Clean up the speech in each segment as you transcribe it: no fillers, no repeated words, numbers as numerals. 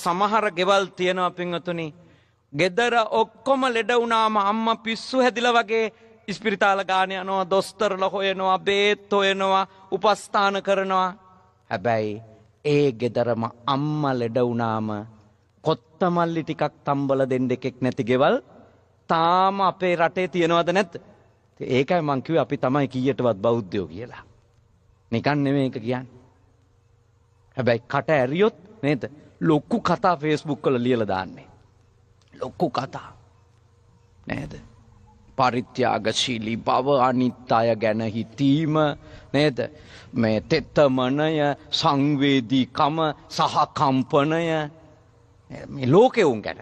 සමහර ගෙවල් තියෙනවා පින්වතුනි. ගෙදර ඔක්කොම ලෙඩ වුණාම අම්මා පිස්සු හැදිලා වගේ ඉස්පිරිතාල ගාන යනවා, දොස්තරලා හොයනවා, බේත් හොයනවා, උපස්ථාන කරනවා. හැබැයි ඒ ගෙදරම අම්මා ලෙඩ වුණාම කොත්තමල්ලි ටිකක් තම්බල දෙන්න එකෙක් නැති ගෙවල් තාම අපේ රටේ තියෙනවද නැද්ද? ඒකයි මං කිව්වේ අපි තමයි කීයටවත් බෞද්ධයෝ කියලා. නිකන් නෙමෙයි ඒක කියන්නේ. හැබැයි කට ඇරියොත් නේද? ලොකු කතා Facebook වල ලියලා දාන්නේ. ලොකු කතා. නේද? පරිත්‍යාගශීලී බව, අනිත්‍ය ගැන හිතීම නේද? මේ තෙතමනය, සංවේදීකම, සහකම්පනය මේ ලෝකේ උන් ගැන.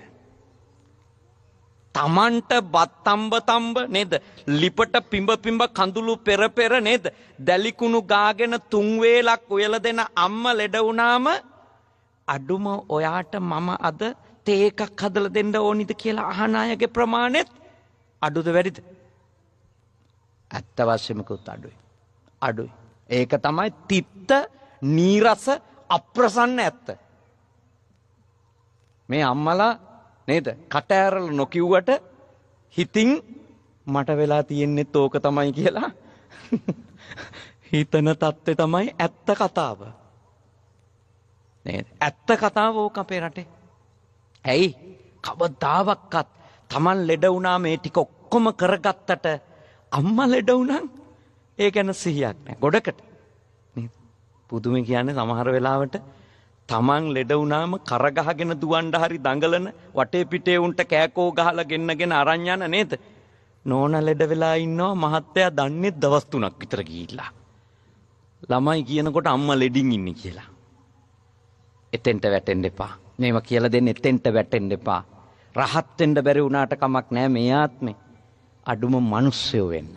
තමන්ට බත්තම්බ නේද? ලිපට පිඹ කඳුළු පෙර නේද? දැලිකුණු ගාගෙන 3 වේලක් උයලා දෙන අම්මා ලෙඩ වුණාම අඩුම ඔයාට මම අද තේ එකක් හදලා දෙන්න ඕනිද කියලා අහන අයගේ ප්‍රමාණෙත් අඩුද වැඩිද? ඇත්ත වශයෙන්මකුත් අඩුයි. අඩුයි. ඒක තමයි තිත්ත, නීරස, අප්‍රසන්න ඇත්ත. මේ අම්මලා නේද? කට ඇරලා නොකියුවට හිතින් මට වෙලා තියෙන්නේත් ඕක තමයි කියලා හිතන තත්ත්වය තමයි ඇත්ත කතාව. නේද? ඇත්ත කතාව ඕක අපේ රටේ. ඇයි? කවදාවත් Taman ලෙඩ වුණා මේ ටික ඔක්කොම කරගත්තට අම්මා ලෙඩ වුණා ඒ ගැන සිහියක් නැහැ. ගොඩකට. නේද? පුදුමේ කියන්නේ සමහර වෙලාවට Taman ලෙඩ වුණාම කරගහගෙන දුවන්න හරි දඟලන වටේ පිටේ උන්ට කෑකෝ ගහලා ගෙන්නගෙන අරන් යන නේද? නෝන ලෙඩ වෙලා ඉන්නවා මහත්තයා දන්නේ දවස් 3ක් විතර ගිහිල්ලා. ළමයි කියනකොට අම්මා ලෙඩින් ඉන්නේ කියලා. එතෙන්ට වැටෙන්න එපා. මේවා කියලා දෙන්න එතෙන්ට වැටෙන්න එපා. රහත් වෙන්න බැරි වුණාට කමක් නැහැ මේ ආත්මේ. අඩුම මිනිස්සයෝ වෙන්න.